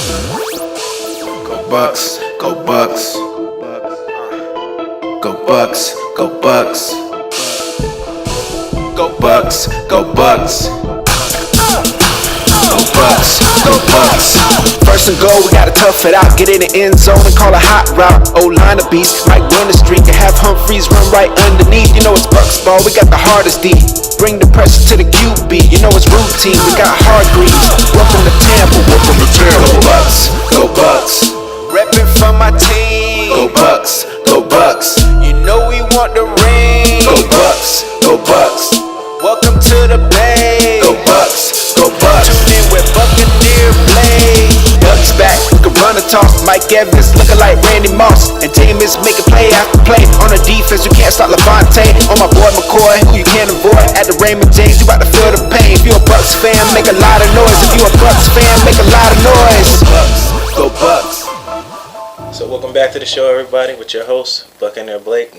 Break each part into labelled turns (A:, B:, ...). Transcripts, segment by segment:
A: Go Bucs, go Bucs. Go Bucs, go Bucs. Go Bucs, go Bucs. Go Bucs, go Bucs. First and goal, we gotta tough it out. Get in the end zone and call a hot route. O-line of beast, might win the streak and have Humphreys run right underneath. You know it's Bucs ball, we got the hardest D. Bring the pressure to the QB, you know it's routine. We got hard grease. Welcome to Tampa, welcome to Tampa. Go Bucs, go Bucs. Reppin' for my team. Go Bucs, go Bucs. You know we want the ring. Go Bucs, go Bucs. Welcome to the Bay. Go Bucs, go Bucs. Tune in with Buccaneer Blade. Bucs back, we can run a toss. Mike Evans looking like Randy Moss. And Jameis making play after play. On the defense, you can't stop Levante. On my boy McCoy, who you can't avoid. At the Raymond James, you about to feel the pain. If you a Bucs fan, make a lot of noise. If you a Bucs fan, make a lot of noise. Go Bucs, go Bucs.
B: So welcome back to the show, everybody, with your host, Buccaneer Blake,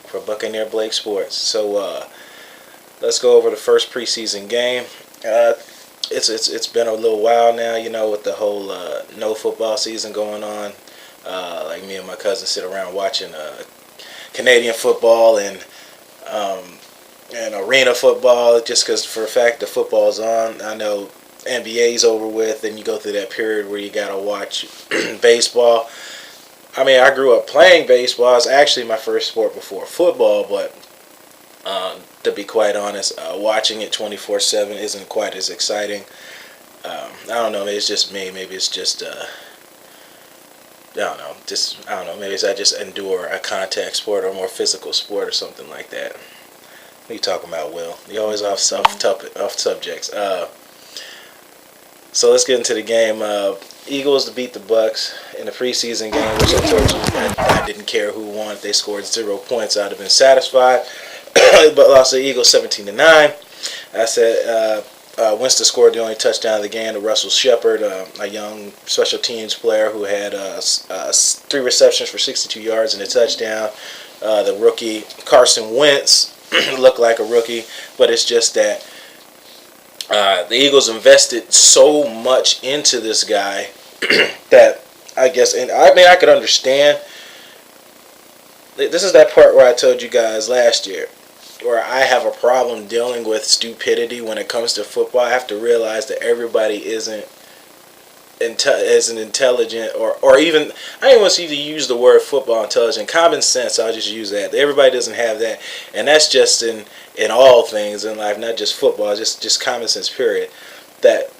B: for Buccaneer Blake Sports. So let's go over the first preseason game. It's been a little while now, you know, with the whole no football season going on. Like me and my cousin sit around watching Canadian football and arena football, just because for a fact the football's on. I know NBA's over with, and you go through that period where you gotta watch baseball. I mean, I grew up playing baseball. It was actually my first sport before football, but to be quite honest, watching it 24/7 isn't quite as exciting. I don't know. Maybe it's just me. Maybe it's just I don't know. Maybe I just endure a contact sport or a more physical sport or something like that. What are you talking about, Will? You always off subjects. So let's get into the game. Eagles to beat the Bucs in the preseason game, which I told you I didn't care who won. If they scored 0 points, I'd have been satisfied. But lost the Eagles 17-9. I said Winston scored the only touchdown of the game to Russell Shepard, a young special teams player who had 3 receptions for 62 yards and a touchdown. The rookie CARSON WEINTZ looked like a rookie, but it's just that the Eagles invested so much into this guy that I guess, and I mean, I could understand. This is that part where I told you guys last year, where I have a problem dealing with stupidity when it comes to football. I have to realize that everybody isn't intelligent, or even, I don't want to use the word football intelligent. Common sense, I'll just use that. Everybody doesn't have that, and that's just in all things in life, not just football, just common sense, period. That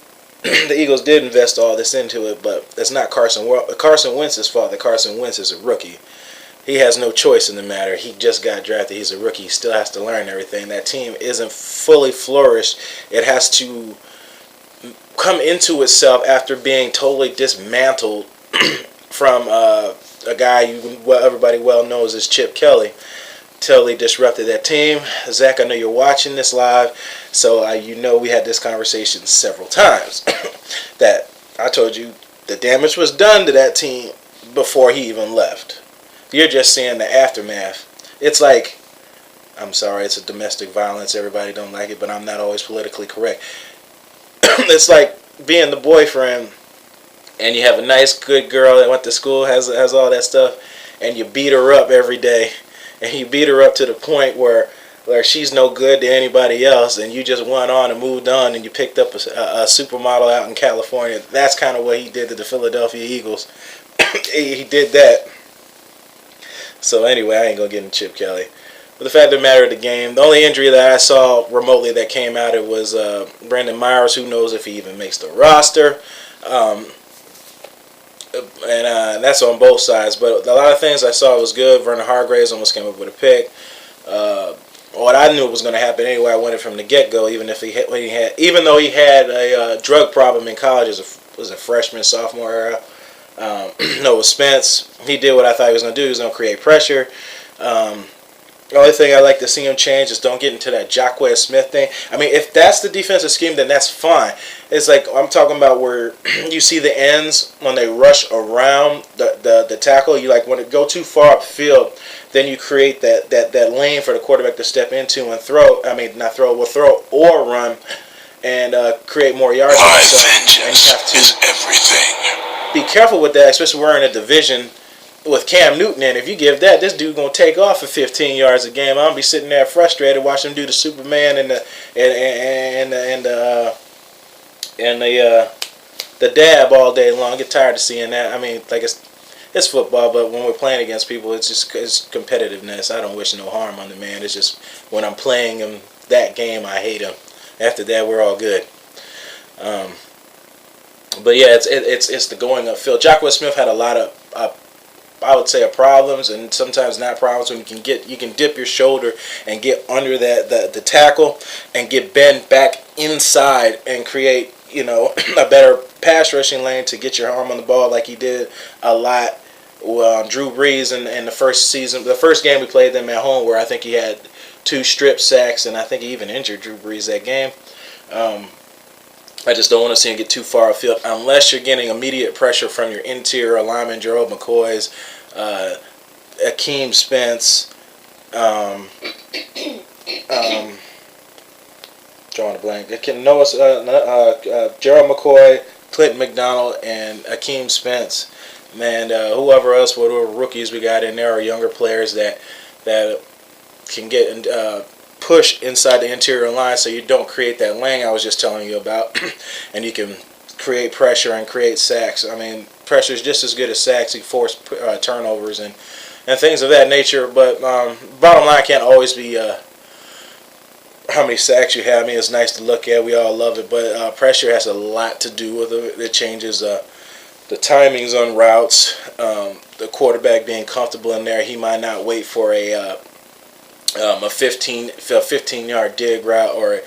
B: the Eagles did invest all this into it, but it's not Carson Wentz's fault that Carson Wentz is a rookie. He has no choice in the matter. He just got drafted. He's a rookie. He still has to learn everything. That team isn't fully flourished. It has to come into itself after being totally dismantled from a guy everybody well knows as Chip Kelly. Totally disrupted that team. Zach, I know you're watching this live, so you know we had this conversation several times. That I told you the damage was done to that team before he even left. You're just seeing the aftermath. It's like, I'm sorry, it's a domestic violence. Everybody don't like it, but I'm not always politically correct. It's like being the boyfriend, and you have a nice, good girl that went to school, has all that stuff, and you beat her up every day, and you beat her up to the point where she's no good to anybody else, and you just went on and moved on, and you picked up a supermodel out in California. That's kind of what he did to the Philadelphia Eagles. He did that. So anyway, I ain't going to get into Chip Kelly. But the fact of the matter of the game, the only injury that I saw remotely that came out, it was Brandon Myers. Who knows if he even makes the roster. And that's on both sides. But a lot of things I saw was good. Vernon Hargreaves almost came up with a pick. What I knew was going to happen anyway, I wanted from the get-go, even though he had a drug problem in college as a freshman, sophomore era. Noah Spence, he did what I thought he was going to do. He was going to create pressure. The only thing I like to see him change is don't get into that Jacquez Smith thing. I mean, if that's the defensive scheme, then that's fine. It's like I'm talking about where you see the ends when they rush around the tackle. You like when it go too far upfield, then you create that lane for the quarterback to step into and throw. I mean, not throw, will throw or run and create more yards.
C: My vengeance is everything.
B: be careful with that, especially we're in a division with Cam Newton. And if you give that, this dude gonna take off for 15 yards a game. I'm gonna be sitting there frustrated watching him do the Superman and the dab all day long. I get tired of seeing that. I mean, like it's football, but when we're playing against people, it's competitiveness. I don't wish no harm on the man. It's just when I'm playing him that game, I hate him. After that, we're all good. But yeah, it's the going upfield. Jacquez Smith had a lot of I would say problems, and sometimes not problems, when you can dip your shoulder and get under the tackle and get bent back inside and create a better pass rushing lane to get your arm on the ball, like he did a lot. Drew Brees in the first season, the first game we played them at home, where I think he had 2 strip sacks, and I think he even injured Drew Brees that game. I just don't want to see him get too far afield unless you're getting immediate pressure from your interior lineman, Gerald McCoy's, Akeem Spence, drawing a blank. Gerald McCoy, Clinton McDonald, and Akeem Spence. Man, whoever else, whatever rookies we got in there, are younger players that can get push inside the interior line, so you don't create that lane I was just telling you about, and you can create pressure and create sacks. I mean, pressure is just as good as sacks. You force turnovers and things of that nature. But bottom line can't always be how many sacks you have. I mean, it's nice to look at. We all love it, but pressure has a lot to do with it. It changes the timings on routes. The quarterback being comfortable in there, he might not wait for a 15-yard dig route or a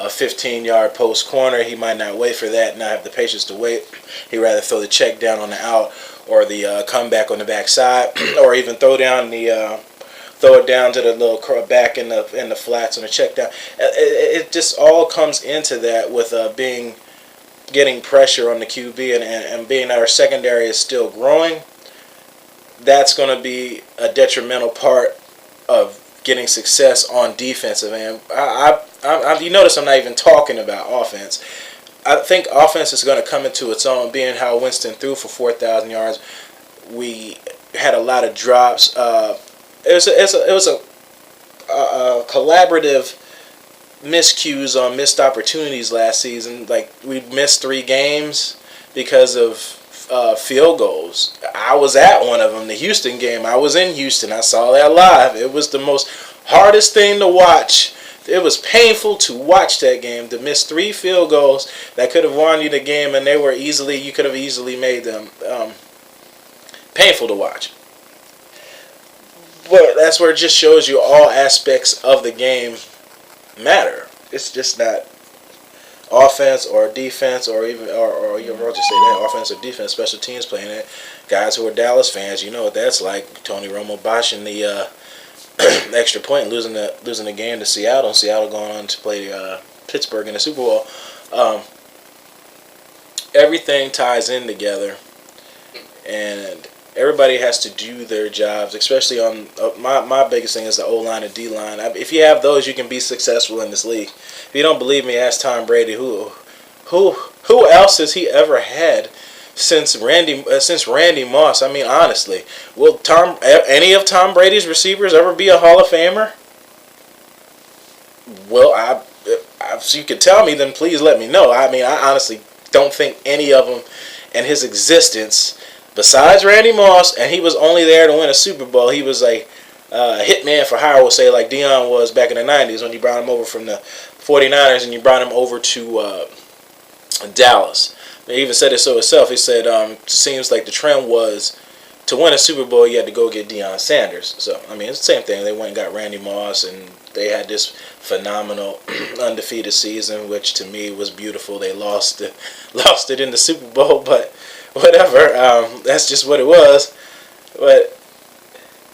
B: 15-yard post corner. He might not wait for that, not have the patience to wait. He'd rather throw the check down on the out or the comeback on the backside, or even throw it down to the little back in the flats on the check down. It just all comes into that with getting pressure on the QB and being that our secondary is still growing. That's going to be a detrimental part of getting success on defensive end. You notice I'm not even talking about offense. I think offense is going to come into its own, being how Winston threw for 4,000 yards. We had a lot of drops. It was a collaborative miscues on missed opportunities last season. Like, we missed 3 games because of field goals. I was at one of them, the Houston game. I was in Houston. I saw that live. It was the most hardest thing to watch. It was painful to watch that game, to miss 3 field goals that could have won you the game, and you could have easily made them. Painful to watch. But that's where it just shows you all aspects of the game matter. It's just not offense or defense, or even or I'll just say that offense or defense, special teams playing it. Guys who are Dallas fans, you know what that's like. Tony Romo botching the extra point and losing the game to Seattle. Seattle going on to play Pittsburgh in the Super Bowl. Everything ties in together, and everybody has to do their jobs, especially on my biggest thing is the O-line and D-line. If you have those, you can be successful in this league. If you don't believe me, ask Tom Brady. Who else has he ever had since Randy Moss? I mean, honestly, will any of Tom Brady's receivers ever be a Hall of Famer? Well, if you could tell me, then please let me know. I mean, I honestly don't think any of them in his existence, besides Randy Moss, and he was only there to win a Super Bowl. He was a hitman for hire, we'll say, like Dion was back in the 90s when you brought him over from the 49ers and you brought him over to Dallas. He even said it so himself. He said, seems like the trend was to win a Super Bowl, you had to go get Deion Sanders. So, I mean, it's the same thing. They went and got Randy Moss, and they had this phenomenal undefeated season, which to me was beautiful. They lost it in the Super Bowl, but whatever. That's just what it was. But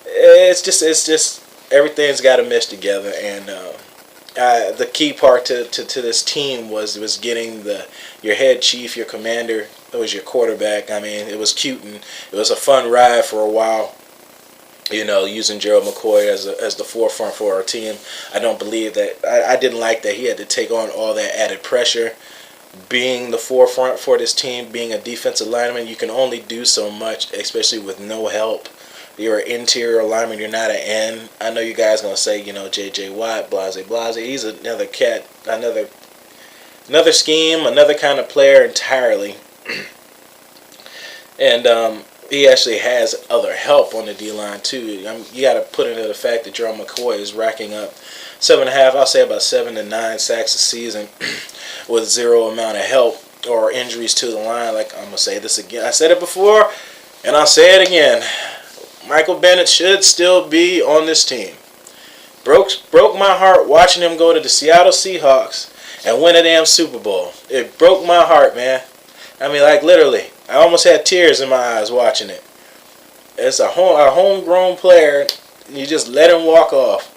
B: it's just everything's got to mesh together, and the key part to this team was getting your head chief, your commander. It was your quarterback. I mean, it was cute and it was a fun ride for a while. You know, using Gerald McCoy as the forefront for our team. I don't believe that. I didn't like that he had to take on all that added pressure. being the forefront for this team, being a defensive lineman. You can only do so much, especially with no help. You're an interior lineman. You're not an end. I know you guys gonna say, J.J. Watt, blase. He's another cat, another scheme, another kind of player entirely. And he actually has other help on the D-line too. You got to put into the fact that Gerald McCoy is racking up 7.5, I'll say about 7 to 9 sacks a season with zero amount of help or injuries to the line. Like, I'm going to say this again. I said it before, and I'll say it again. Michael Bennett should still be on this team. Broke my heart watching him go to the Seattle Seahawks and win a damn Super Bowl. It broke my heart, man. I mean, like, literally. I almost had tears in my eyes watching it. It's a homegrown player, and you just let him walk off.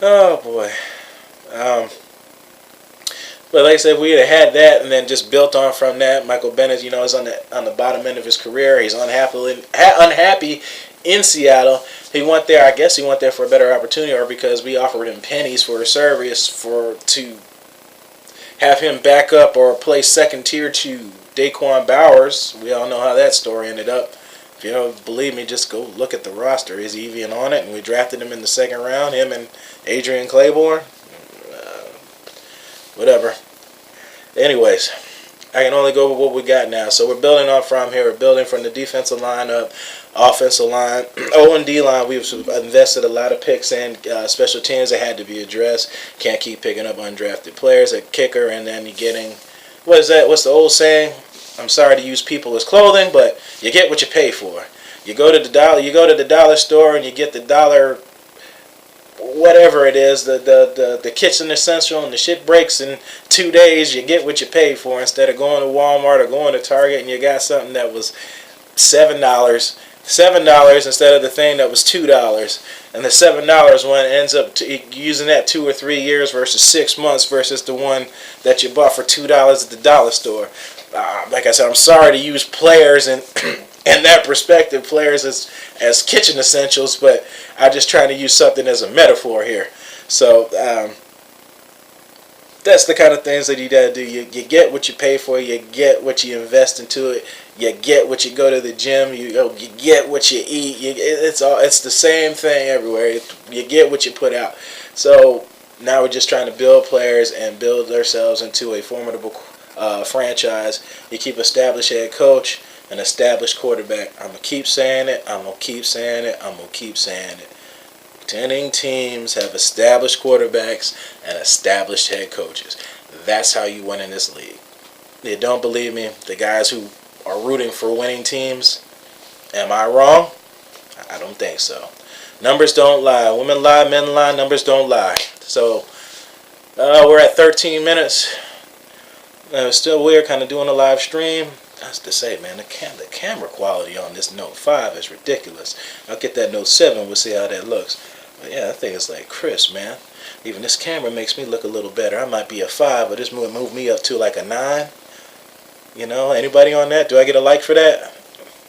B: Oh, boy. But like I said, if we had that and then just built on from that, Michael Bennett, is on the bottom end of his career. He's unhappy in Seattle. He went there. I guess he went there for a better opportunity, or because we offered him pennies for his service to have him back up or play second tier to Daquan Bowers. We all know how that story ended up. If you don't believe me, just go look at the roster. Is he even on it? And we drafted him in the second round, him and Adrian Claiborne. Whatever. Anyways, I can only go with what we got now. So we're building on from here. We're building from the defensive line up, offensive line, O&D line. We've invested a lot of picks in special teams that had to be addressed. Can't keep picking up undrafted players at kicker, and then you're getting, what is that? What's the old saying? I'm sorry to use people as clothing, but you get what you pay for. You go to the dollar store and you get the dollar, whatever it is, the kitchen essential, and the shit breaks in 2 days. You get what you pay for instead of going to Walmart or going to Target and you got something that was $7 instead of the thing that was $2. And the $7 one ends up using that 2 or 3 years versus 6 months versus the one that you bought for $2 at the dollar store. Like I said, I'm sorry to use players and that perspective, players as kitchen essentials, but I'm just trying to use something as a metaphor here. So that's the kind of things that you gotta do. You get what you pay for. You get what you invest into it. You get what you go to the gym. You get what you eat. It's the same thing everywhere. You get what you put out. So now we're just trying to build players and build ourselves into a formidable franchise. You keep established head coach, an established quarterback. I'm going to keep saying it. I'm going to keep saying it. I'm going to keep saying it. Contending teams have established quarterbacks and established head coaches. That's how you win in this league. You don't believe me? The guys who are rooting for winning teams, am I wrong? I don't think so. Numbers don't lie. Women lie, men lie, numbers don't lie. So we're at 13 minutes. It's still weird kind of doing a live stream. That's to say, man, the camera quality on this Note 5 is ridiculous. I'll get that Note 7. We'll see how that looks. But yeah, that thing is like crisp, man. Even this camera makes me look a little better. I might be a 5, but this would move me up to like a 9. Anybody on that? Do I get a like for that?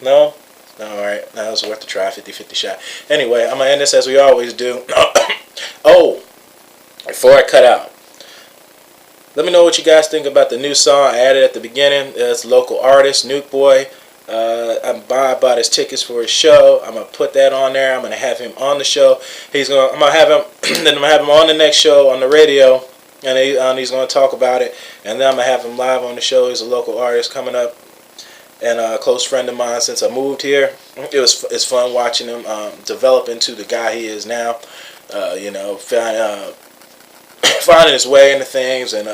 B: No? Alright, that was worth a try. 50-50 shot. Anyway, I'm going to end this as we always do. Oh, before I cut out, let me know what you guys think about the new song I added at the beginning. It's local artist, Nuke Boy. I bought his tickets for his show. I'm gonna put that on there. I'm gonna have him on the show. I'm gonna have him on the next show on the radio, and he's gonna talk about it. And then I'm gonna have him live on the show. He's a local artist coming up, and a close friend of mine since I moved here. It's fun watching him develop into the guy he is now. Finding his way into things and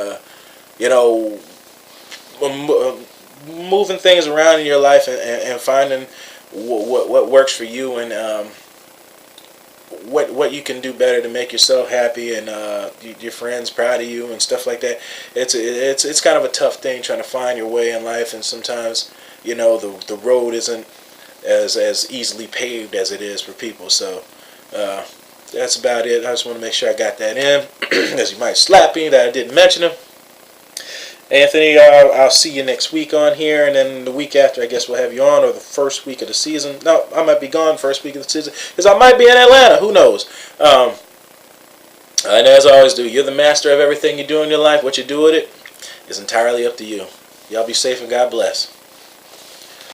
B: moving things around in your life and finding what works for you and what you can do better to make yourself happy and your friends proud of you and stuff like that. It's kind of a tough thing trying to find your way in life, and sometimes the road isn't as easily paved as it is for people. So that's about it. I just want to make sure I got that in, because you might slap me that I didn't mention him. Anthony, I'll see you next week on here, and then the week after, I guess we'll have you on, or the first week of the season. No, I might be gone first week of the season, because I might be in Atlanta. Who knows? And as I always do, you're the master of everything you do in your life. What you do with it is entirely up to you. Y'all be safe and God bless.